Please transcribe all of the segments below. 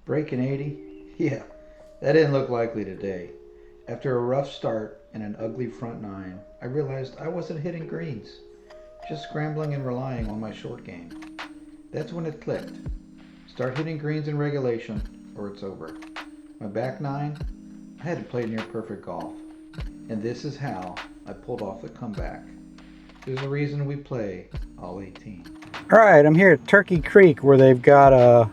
Breaking 80? Yeah, that didn't look likely today. After a rough start and an ugly front nine, I realized I wasn't hitting greens, just scrambling and relying on my short game. That's when it clicked. Start hitting greens in regulation, or it's over. My back nine, I hadn't played near perfect golf. And this is how I pulled off the comeback. There's a reason we play all 18. All right, I'm here at Turkey Creek where they've got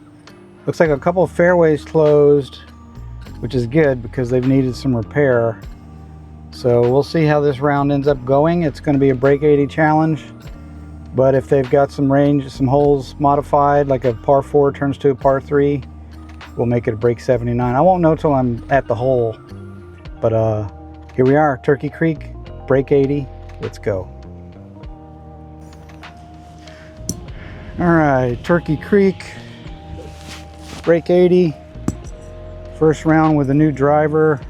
looks like a couple of fairways closed, which is good because they've needed some repair. So we'll see how this round ends up going. It's going to be a break 80 challenge, but if they've got some range, some holes modified, like a par 4 turns to a par 3, we'll make it a break 79. I won't know till I'm at the hole, but here we are, Turkey Creek, break 80. Let's go. All right, Turkey Creek, break 80. First round with a new driver,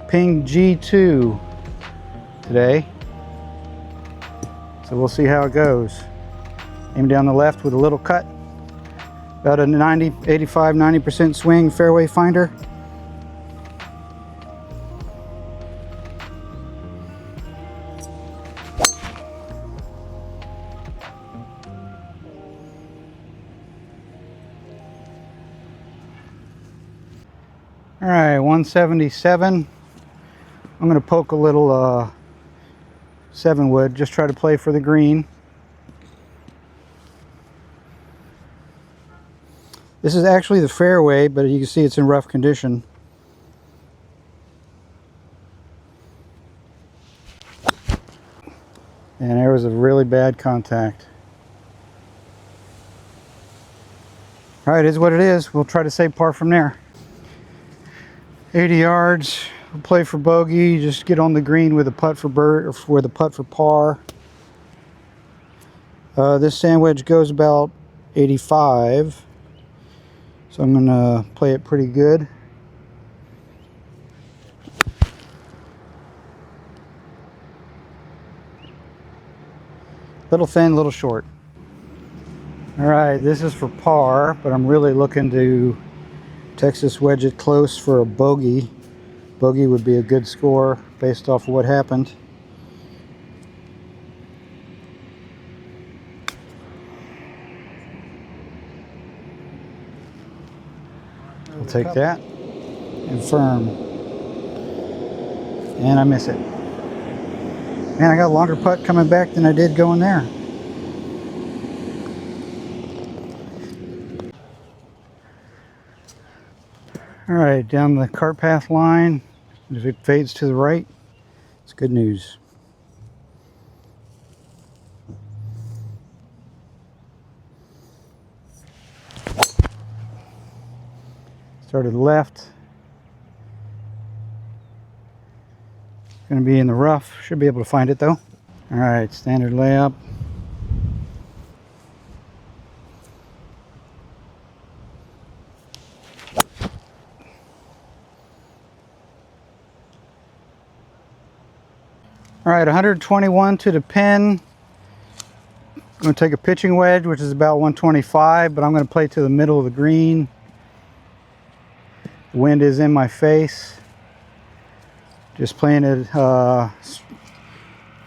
Ping G2 today. So we'll see how it goes. Aim down the left with a little cut. About a 85-90% swing fairway finder. All right, 177. I'm going to poke a little 7 wood, just try to play for the green. This is actually the fairway, but you can see it's in rough condition. And there was a really bad contact. All right, it is what it is. We'll try to save par from there. 80 yards. We'll play for bogey. Just get on the green with a putt for bird, or with a putt for par. This sand wedge goes about 85, so I'm gonna play it pretty good. Little thin, little short. All right, this is for par, but I'm really looking to Texas wedge it close for a bogey. Bogey would be a good score based off of what happened. I'll take that and firm. And I miss it. Man, I got a longer putt coming back than I did going there. All right, down the cart path line. If it fades to the right, it's good news. Started left. Going to be in the rough. Should be able to find it though. All right, standard layup. All right, 121 to the pin. I'm going to take a pitching wedge, which is about 125, but I'm going to play to the middle of the green. The wind is in my face. Just playing it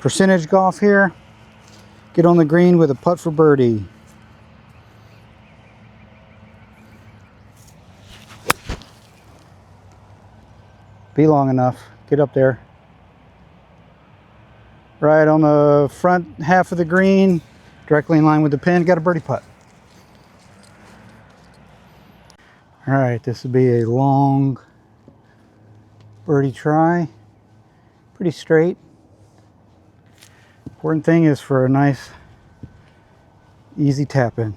percentage golf here. Get on the green with a putt for birdie. Be long enough. Get up there. Right on the front half of the green, directly in line with the pin, got a birdie putt. All right, this will be a long birdie try. Pretty straight. Important thing is for a nice, easy tap in.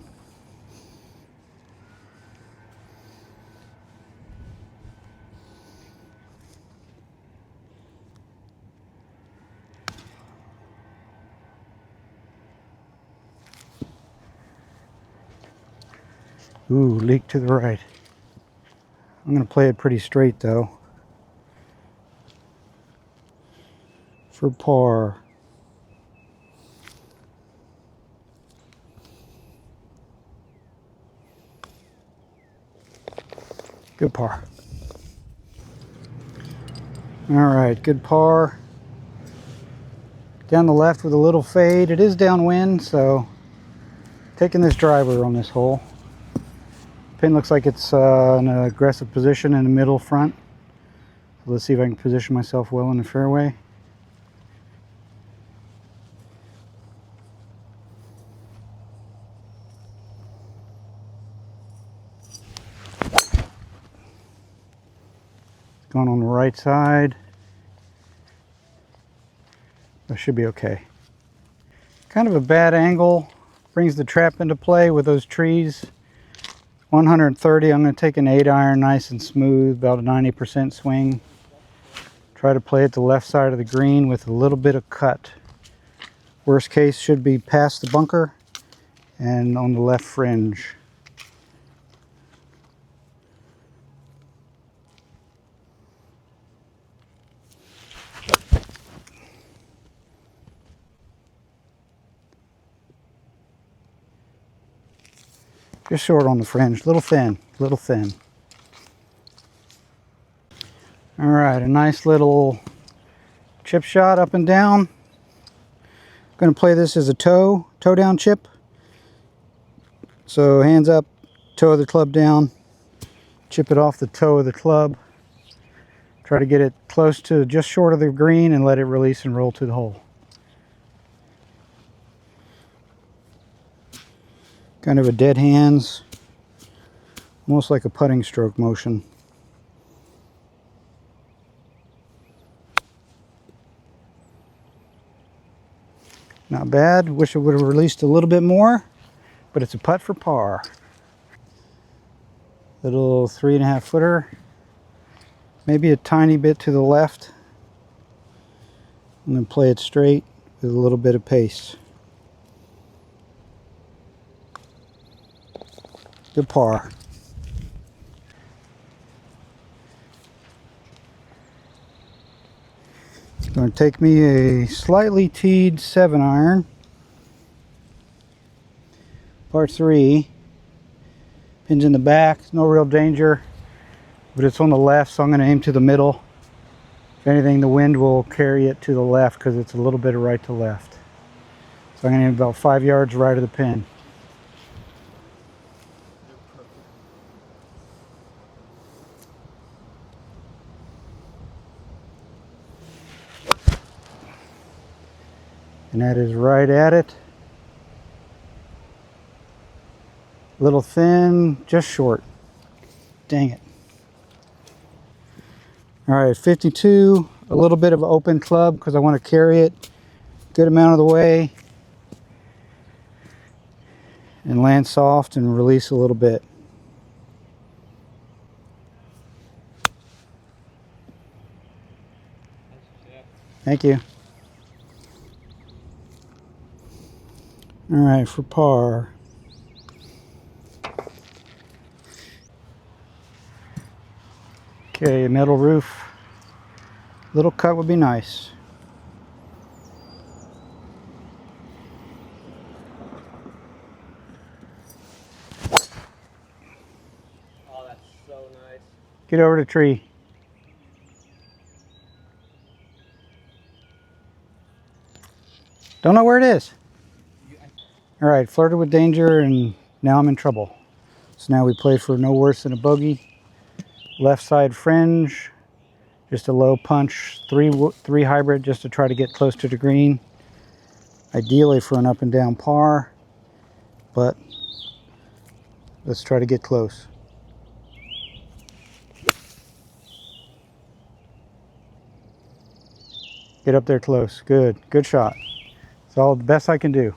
Ooh, leak to the right. I'm going to play it pretty straight though. For par. Good par. All right, good par. Down the left with a little fade. It is downwind, so taking this driver on this hole. Pin looks like it's in an aggressive position in the middle front. So let's see if I can position myself well in the fairway. Going on the right side. That should be okay. Kind of a bad angle. Brings the trap into play with those trees. 130, I'm going to take an 8-iron nice and smooth, about a 90% swing. Try to play at the left side of the green with a little bit of cut. Worst case should be past the bunker and on the left fringe. Just short on the fringe, little thin, little thin. All right, a nice little chip shot up and down. I'm going to play this as a toe down chip. So hands up, toe of the club down, chip it off the toe of the club. Try to get it close to just short of the green and let it release and roll to the hole. Kind of a dead hands, almost like a putting stroke motion. Not bad. Wish it would have released a little bit more, but it's a putt for par. Little 3.5 footer, maybe a tiny bit to the left. I'm going to play it straight with a little bit of pace. Good par. It's going to take me a slightly teed 7-iron. Par 3. Pins in the back, no real danger, but it's on the left, so I'm going to aim to the middle. If anything, the wind will carry it to the left because it's a little bit of right to left. So I'm going to aim about 5 yards right of the pin. And that is right at it. A little thin, just short. Dang it. All right, 52, a little bit of an open club because I want to carry it good amount of the way and land soft and release a little bit. Thank you. All right, for par. Okay, metal roof. Little cut would be nice. Oh, that's so nice. Get over the tree. Don't know where it is. All right, flirted with danger and now I'm in trouble. So now we play for no worse than a bogey. Left side fringe, just a low punch, three hybrid just to try to get close to the green. Ideally for an up and down par, but let's try to get close. Get up there close. Good shot. It's all the best I can do.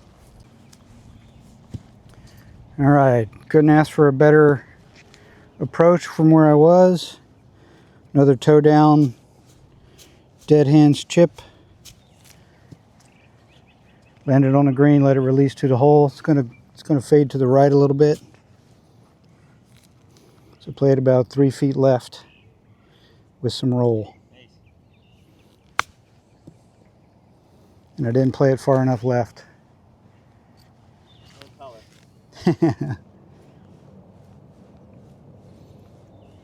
All right, couldn't ask for a better approach from where I was. Another toe down, dead hands chip. Landed on the green, let it release to the hole. It's gonna fade to the right a little bit. So play it about 3 feet left with some roll. And I didn't play it far enough left.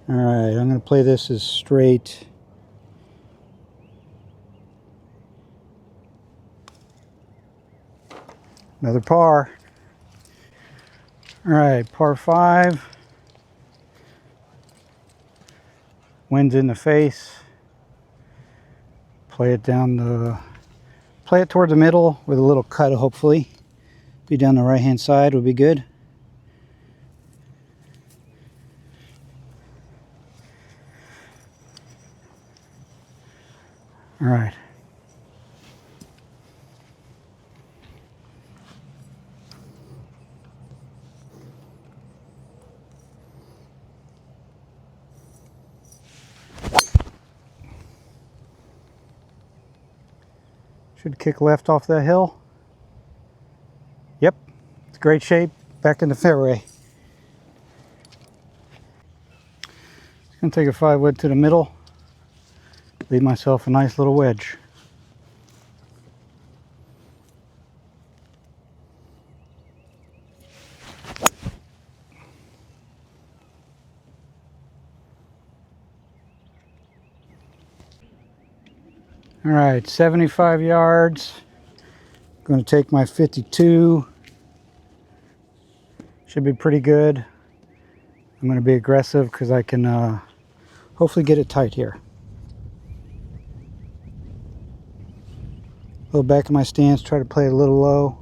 All right, I'm going to play this as straight. Another par. All right, par 5. Wind's in the face. Play it toward the middle with a little cut, hopefully. Be down the right-hand side would be good. All right. Should kick left off that hill. Yep, it's great shape. Back in the fairway. Just gonna take a 5-wood to the middle. Leave myself a nice little wedge. All right, 75 yards. Going to take my 52. Should be pretty good. I'm going to be aggressive because I can hopefully get it tight here. A little back of my stance, try to play it a little low,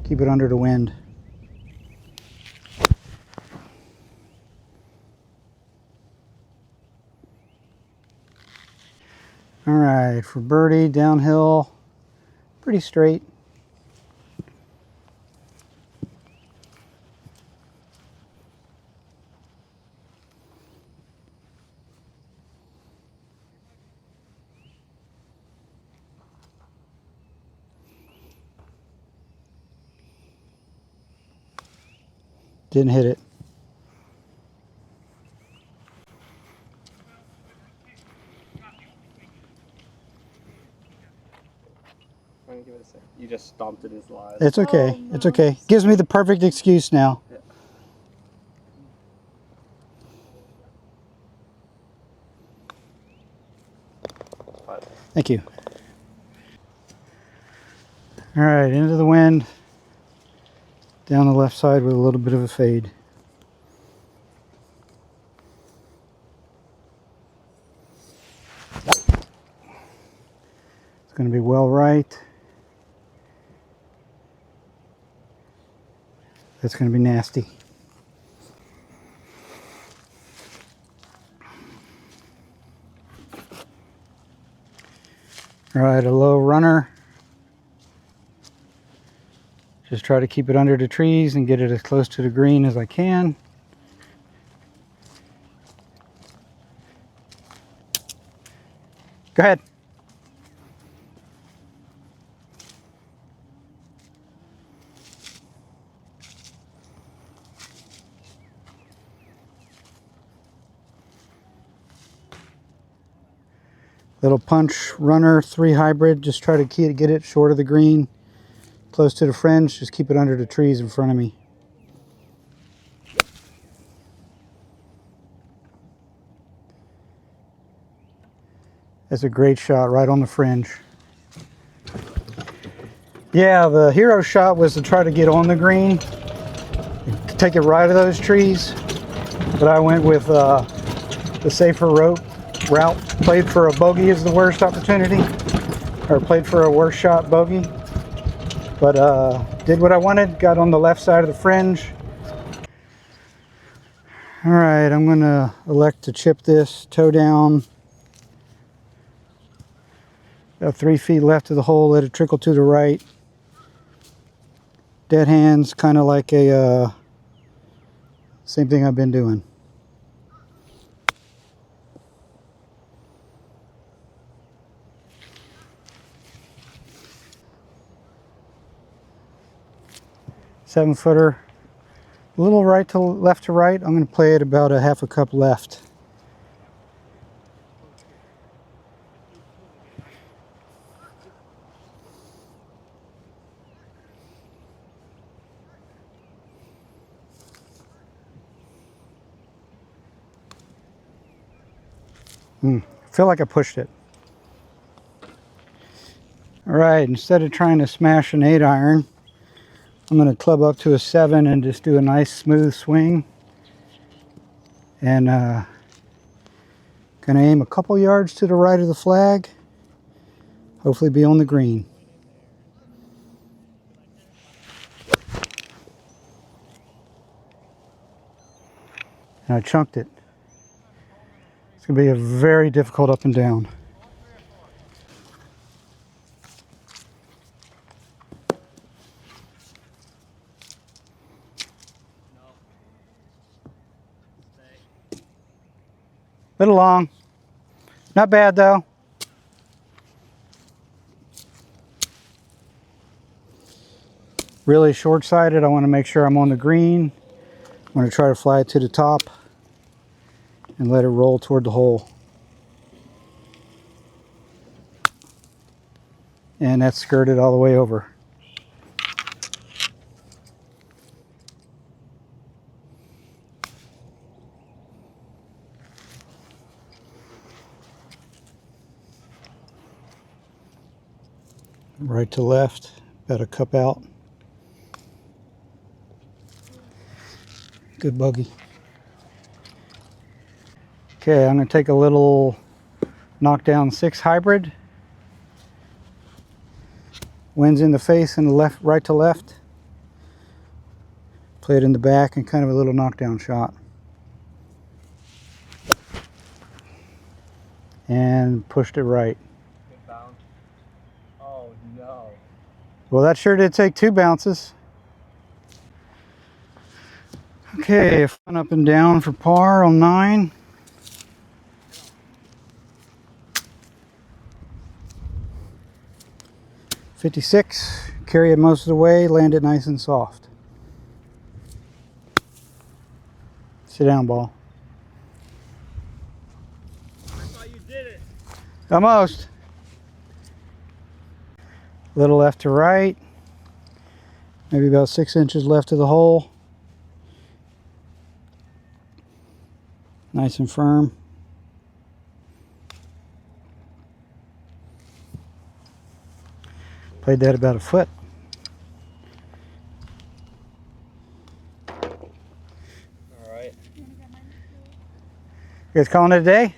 keep it under the wind. All right, for birdie, downhill, pretty straight. Didn't hit it. I'm gonna give it a sec. You just stomped it in slide. It's okay. Oh, no. It's okay. Gives me the perfect excuse now. Yeah. Thank you. All right, into the wind. Down the left side with a little bit of a fade. It's going to be well right. That's going to be nasty. All right, a low runner. Just try to keep it under the trees and get it as close to the green as I can. Go ahead. Little punch runner, 3 hybrid. Just try to get it short of the green, close to the fringe. Just keep it under the trees in front of me. That's a great shot right on the fringe. Yeah, the hero shot was to try to get on the green, take it right of those trees, but I went with the safer route. Played for a bogey is the worst opportunity, or played for a worse shot bogey, but did what I wanted, got on the left side of the fringe. All right, I'm gonna elect to chip this toe down. About 3 feet left of the hole, let it trickle to the right. Dead hands, kind of like a same thing I've been doing. Seven-footer, a little right to left to right. I'm going to play it about a half a cup left. I feel like I pushed it. All right, instead of trying to smash an 8-iron, I'm going to club up to a 7 and just do a nice smooth swing. And going to aim a couple yards to the right of the flag. Hopefully be on the green. And I chunked it. It's going to be a very difficult up and down. Little long. Not bad though. Really short-sighted. I want to make sure I'm on the green. I'm going to try to fly it to the top and let it roll toward the hole. And that's skirted all the way over. Right to left, about a cup out. Good buggy. Okay, I'm going to take a little knockdown 6 hybrid. Winds in the face and the left, right to left. Play it in the back and kind of a little knockdown shot. And pushed it right. Good bounce. Oh no. Well, that sure did take 2 bounces. Okay, fun up and down for par on 9. .56, carry it most of the way, land it nice and soft. Sit down, ball. I thought you did it. Almost. Little left to right. Maybe about 6 inches left of the hole. Nice and firm. Played that about a foot. All right. You guys calling it a day?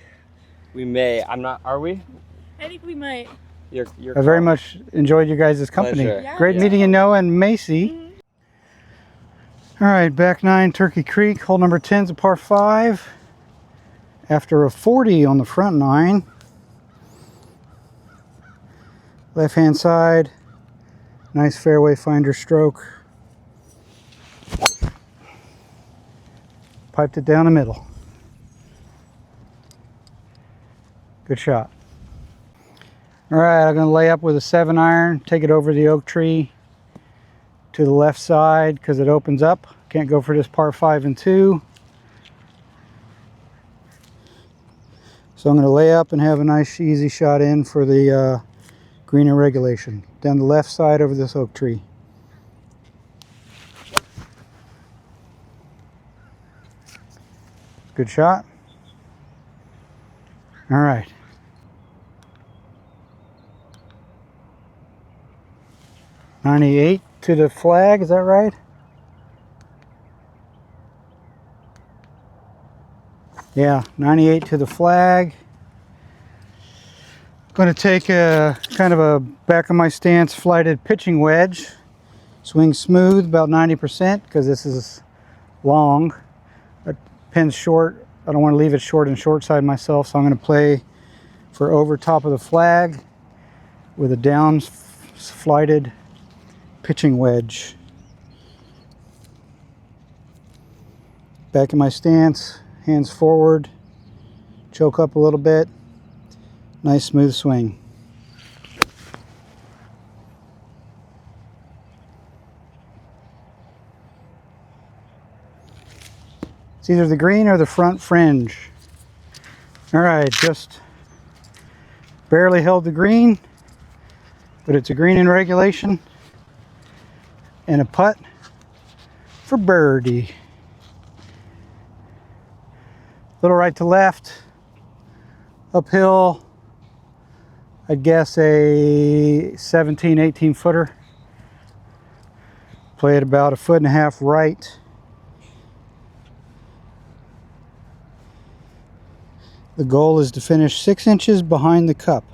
We may. I'm not. Are we? I think we might. You're I very much enjoyed you guys' company. Pleasure. Yeah. Great meeting you, Noah and Macy. Mm-hmm. All right, back 9, Turkey Creek. Hole number 10 is a par 5. After a 40 on the front 9. Left hand side. Nice fairway finder stroke. Piped it down the middle. Good shot. All right, I'm going to lay up with a 7-iron, take it over the oak tree to the left side because it opens up. Can't go for this par 5 and 2. So I'm going to lay up and have a nice easy shot in for the green and regulation. Down the left side over this oak tree. Good shot. All right. .98 to the flag, is that right? Yeah, 98 to the flag. Going to take a kind of a back of my stance flighted pitching wedge. Swing smooth, about 90% because this is long. That pin's short. I don't want to leave it short and short side myself, so I'm going to play for over top of the flag with a down flighted pitching wedge. Back in my stance, hands forward, choke up a little bit. Nice smooth swing. It's either the green or the front fringe. All right, just barely held the green, but it's a green in regulation and a putt for birdie. Little right to left, uphill, I'd guess a 17, 18 footer. Play it about 1.5 feet right. The goal is to finish 6 inches behind the cup.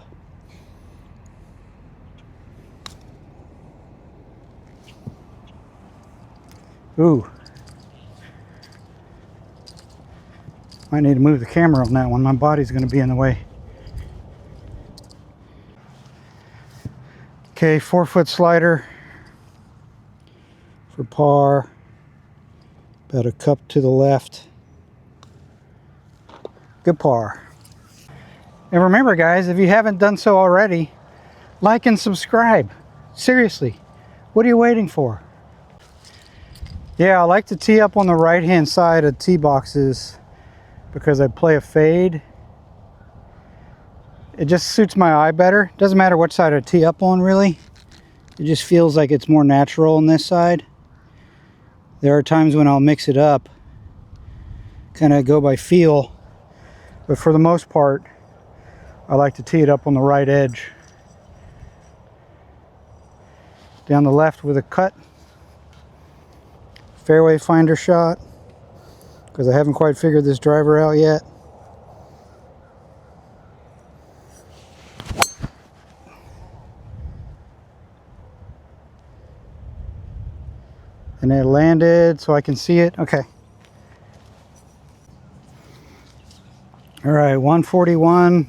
Ooh. Might need to move the camera on that one. My body's going to be in the way. Okay, 4-foot slider for par. About a cup to the left. Good par. And remember, guys, if you haven't done so already, like and subscribe. Seriously, what are you waiting for? Yeah, I like to tee up on the right-hand side of tee boxes because I play a fade. It just suits my eye better. Doesn't matter what side I tee up on, really. It just feels like it's more natural on this side. There are times when I'll mix it up, kind of go by feel, but for the most part, I like to tee it up on the right edge. Down the left with a cut. Fairway finder shot, because I haven't quite figured this driver out yet. And it landed so I can see it. Okay. All right, 141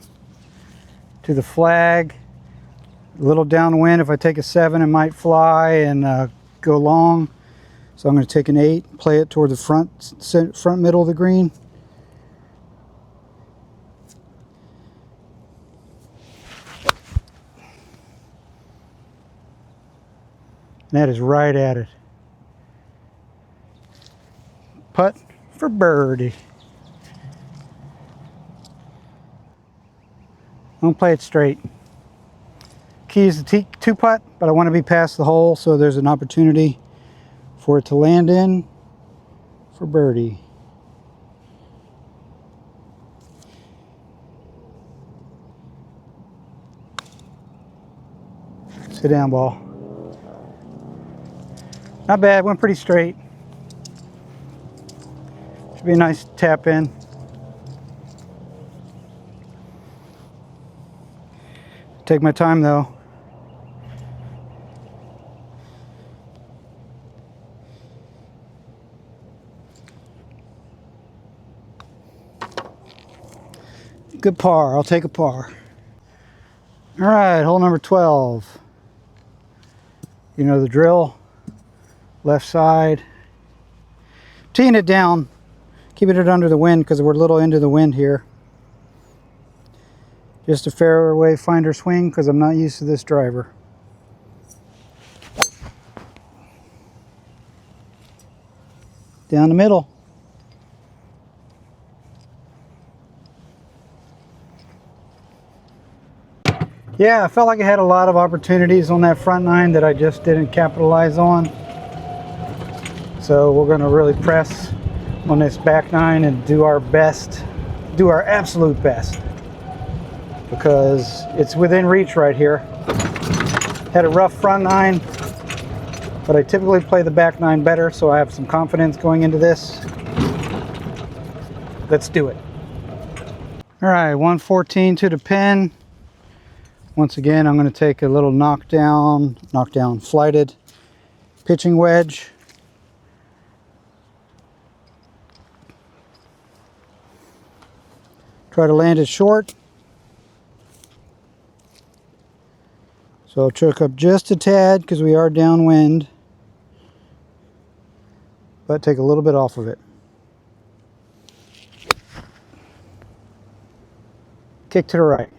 to the flag. A little downwind. If I take a 7, it might fly and go long. So I'm going to take an 8, play it toward the front middle of the green. And that is right at it. Putt for birdie. I'm going to play it straight. Key is the 2-putt, but I want to be past the hole so there's an opportunity for it to land in for birdie. Sit down, ball. Not bad, went pretty straight. Should be a nice tap in. Take my time though. Good par, I'll take a par. All right, hole number 12. You know the drill. Left side. Teeing it down, keeping it under the wind because we're a little into the wind here. Just a fairway finder swing because I'm not used to this driver. Down the middle. Yeah, I felt like I had a lot of opportunities on that front 9 that I just didn't capitalize on. So we're going to really press on this back 9 and do our best, do our absolute best, because it's within reach right here. Had a rough front 9, but I typically play the back 9 better, so I have some confidence going into this. Let's do it. All right, 114 to the pin. Once again, I'm going to take a little knockdown, flighted pitching wedge. Try to land it short. So I'll choke up just a tad because we are downwind, but take a little bit off of it. Kick to the right.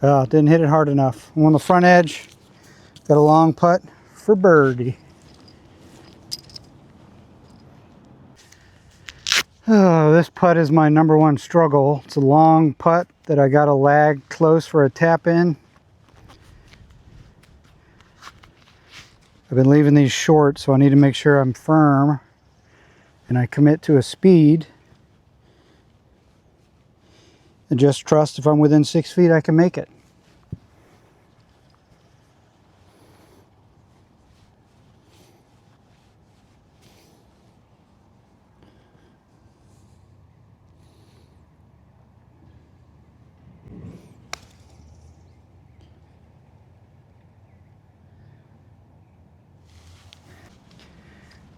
Didn't hit it hard enough. I'm on the front edge. Got a long putt for birdie. Oh, this putt is my #1 struggle. It's a long putt that I got to lag close for a tap in. I've been leaving these short, so I need to make sure I'm firm and I commit to a speed. And just trust if I'm within 6 feet, I can make it.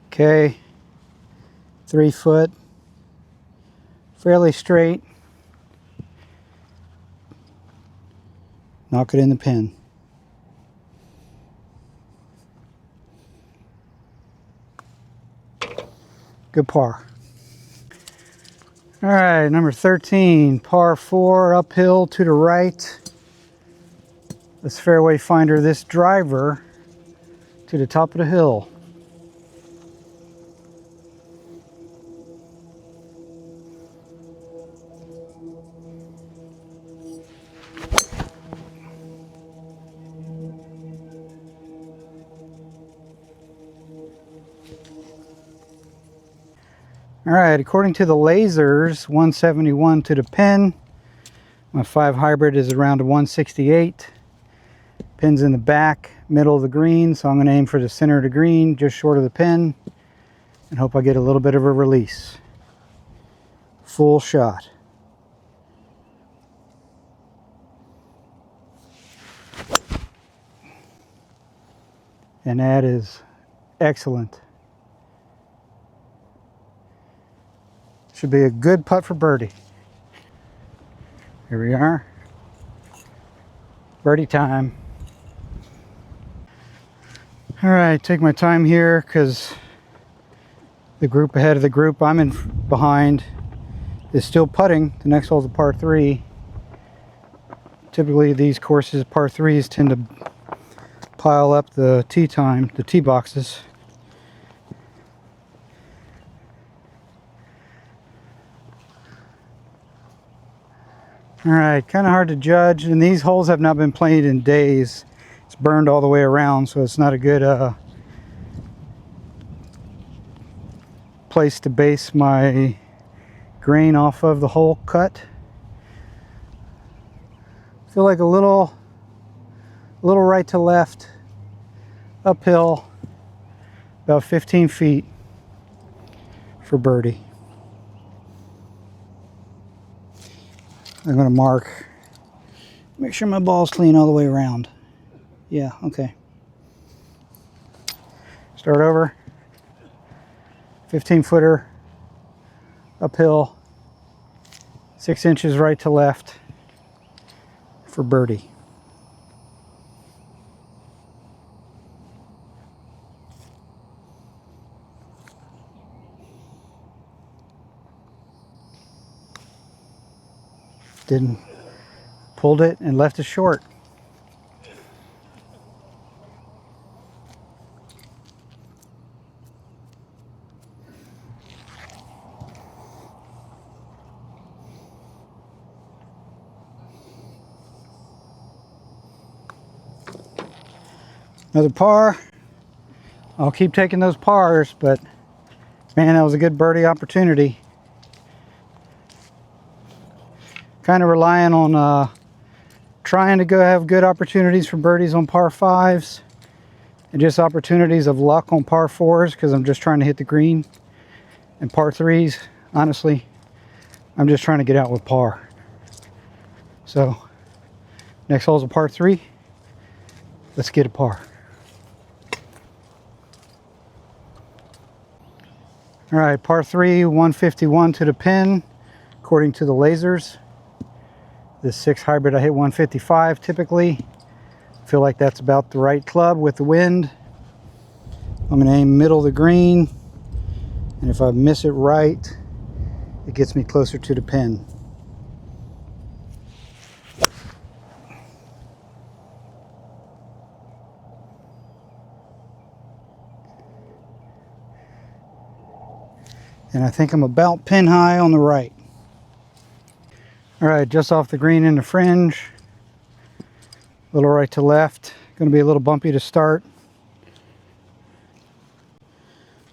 Okay, 3 foot, fairly straight. Knock it in the pin. Good par. All right, number 13, par 4, uphill to the right. Let's fairway finder this driver to the top of the hill. All right, according to the lasers, 171 to the pin. My 5 hybrid is around a 168. Pin's in the back, middle of the green, so I'm going to aim for the center of the green, just short of the pin, and hope I get a little bit of a release. Full shot. And that is excellent. Should be a good putt for birdie. Here we are. Birdie time. All right, take my time here because the group ahead of the group I'm in behind is still putting. The next hole is a par 3. Typically these courses, par 3s, tend to pile up the tee boxes. All right, kind of hard to judge, and these holes have not been played in days. It's burned all the way around, so it's not a good place to base my grain off of the hole cut. Feel like a little right to left, uphill, about 15 feet for birdie. I'm going to mark, make sure my ball's clean all the way around. Yeah, okay. Start over. 15 footer, uphill, 6 inches right to left for birdie. Didn't, pulled it and left it short. Another par. I'll keep taking those pars, but man, that was a good birdie opportunity. Kind of relying on trying to go have good opportunities for birdies on par 5s and just opportunities of luck on par 4s because I'm just trying to hit the green. And par 3s, honestly, I'm just trying to get out with par. So next hole's a par 3. Let's get a par. All right, par 3, 151 to the pin, according to the lasers. This 6 hybrid, I hit 155 typically. Feel like that's about the right club with the wind. I'm going to aim middle of the green, and if I miss it right, it gets me closer to the pin. And I think I'm about pin high on the right. All right, just off the green in the fringe. A little right to left. Going to be a little bumpy to start.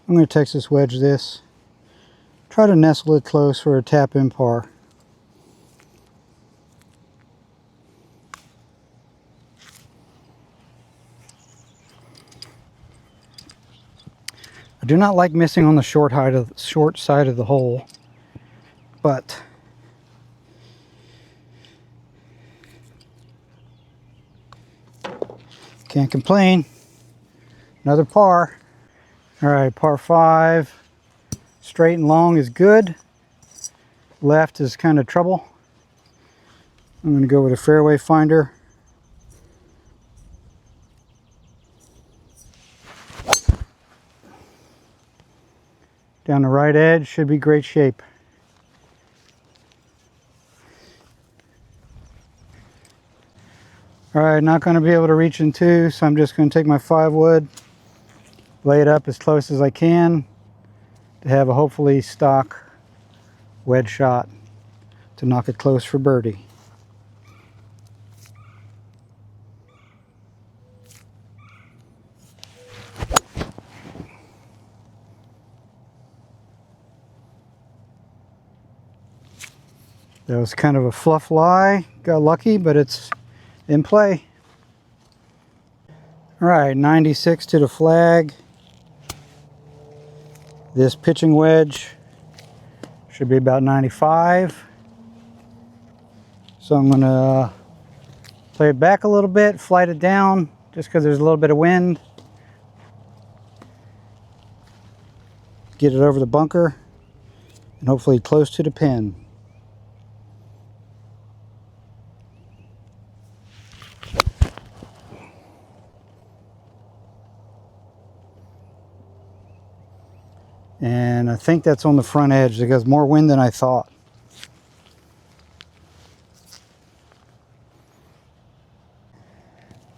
I'm going to Texas wedge this. Try to nestle it close for a tap in par. do not like missing on the short side of the hole, but can't complain. Another par. All right, par 5. Straight and long is good. Left is kind of trouble. I'm going to go with a fairway finder. Down the right edge, should be great shape. All right, not going to be able to reach in 2, so I'm just going to take my 5 wood, lay it up as close as I can to have a hopefully stock wedge shot to knock it close for birdie. That was kind of a fluff lie. Got lucky, but it's in play. All right, 96 to the flag. This pitching wedge should be about 95. So I'm going to play it back a little bit, flight it down, just because there's a little bit of wind. Get it over the bunker, and hopefully close to the pin. And I think that's on the front edge. It has more wind than I thought.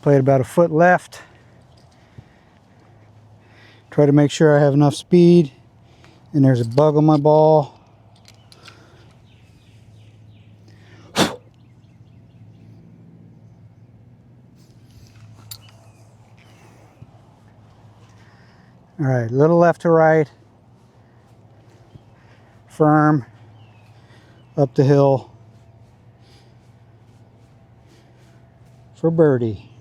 Played about a foot left. Try to make sure I have enough speed. And there's a bug on my ball. All right, a little left to right. Firm, up the hill for birdie.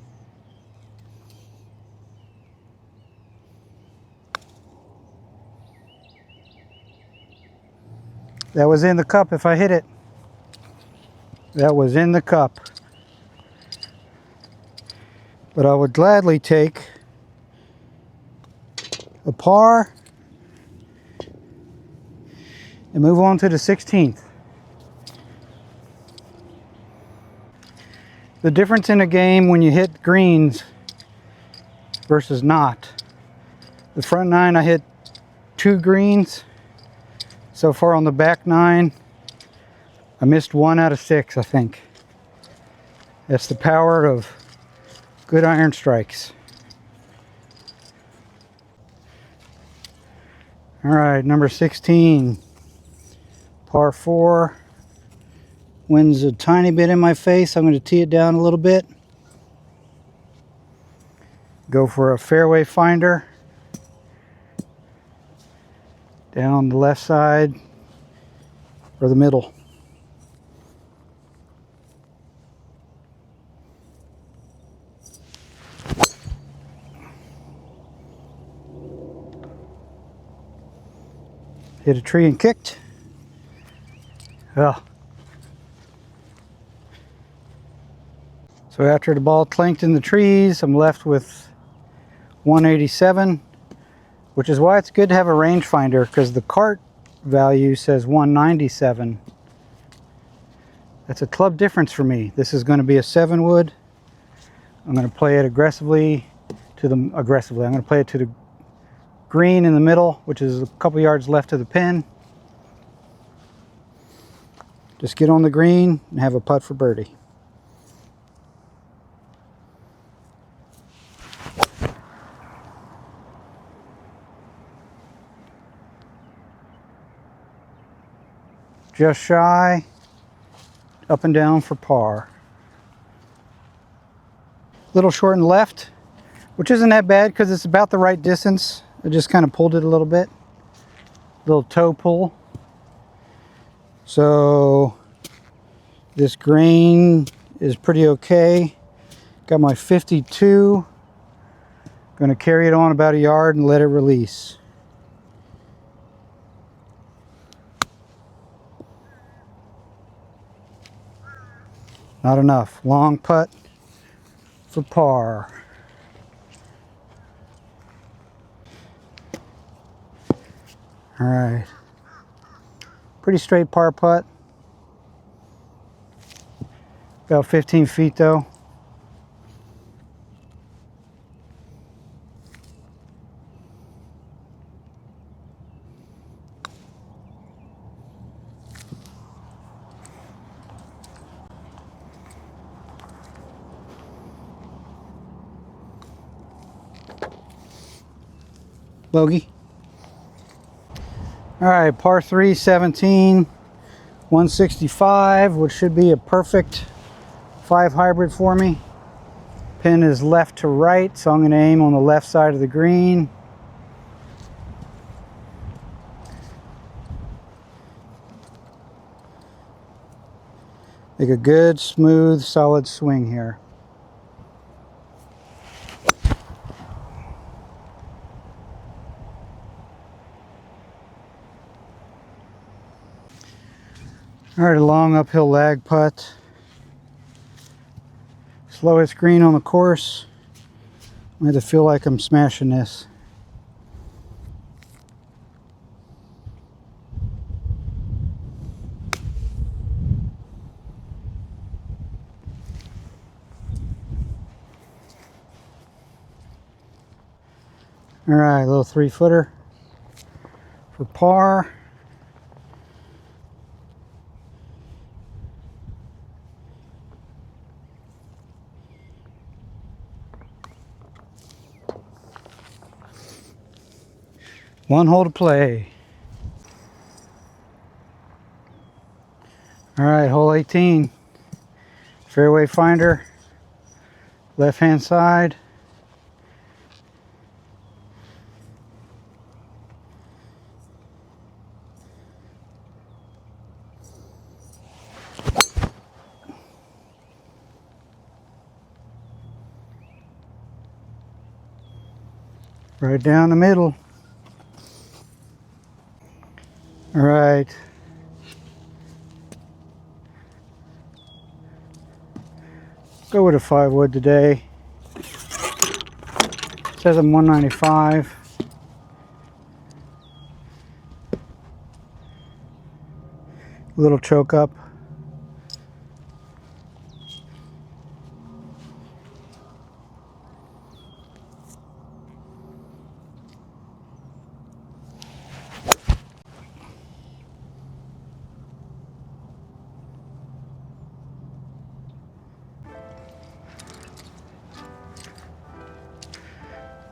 That was in the cup if I hit it. That was in the cup. But I would gladly take a par and move on to the 16th. The difference in a game when you hit greens versus not. The front 9 I hit 2 greens. So far on the back 9, I missed 1 out of 6, I think. That's the power of good iron strikes. All right, number 16. Par 4, wind's a tiny bit in my face. I'm going to tee it down a little bit. Go for a fairway finder. Down the left side or the middle. Hit a tree and kicked. Well, so after the ball clanked in the trees, I'm left with 187, which is why it's good to have a rangefinder, because the cart value says 197. That's a club difference for me. This is going to be a 7 wood. I'm going to play it aggressively I'm going to play it to the green in the middle, which is a couple yards left of the pin. Just get on the green and have a putt for birdie. Just shy, up and down for par. Little short and left, which isn't that bad because it's about the right distance. I just kind of pulled it a little bit. Little toe pull. So this grain is pretty okay. Got my 52. Going to carry it on about a yard and let it release. Not enough. Long putt for par. All right. Pretty straight par putt. About 15 feet though. Bogey. All right, par 3, 17, 165, which should be a perfect 5 hybrid for me. Pin is left to right, so I'm going to aim on the left side of the green. Make a good, smooth, solid swing here. All right, a long uphill lag putt. Slowest green on the course. I have to feel like I'm smashing this. All right, a little 3-footer for par. One hole to play. All right, hole 18. Fairway finder, left hand side. Right down the middle. All right. Go with a 5 wood today. Says I'm 195. Little choke up.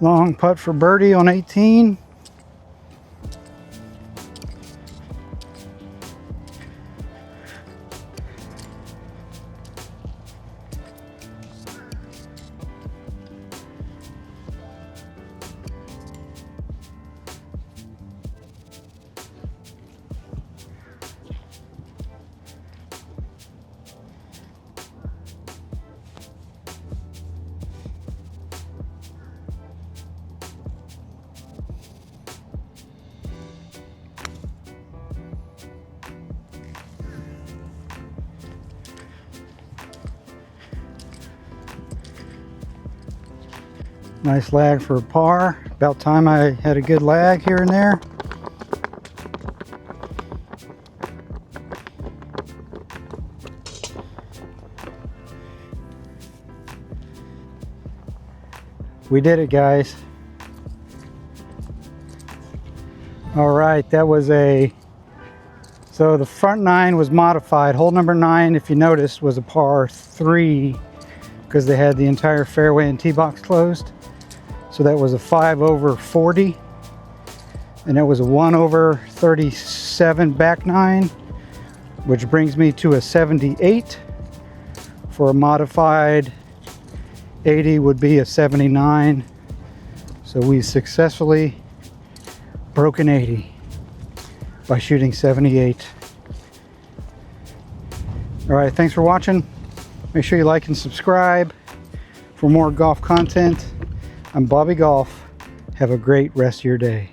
Long putt for birdie on 18. Nice lag for a par. About time I had a good lag here and there. We did it, guys. All right, that was so the front 9 was modified. Hole number 9, if you noticed, was a par 3 because they had the entire fairway and tee box closed. So that was a 5 over 40, and that was a 1 over 37 back 9, which brings me to a 78. For a modified 80 would be a 79. So we successfully broken 80 by shooting 78. All right, thanks for watching. Make sure you like and subscribe for more golf content. I'm Bobby Golf. Have a great rest of your day.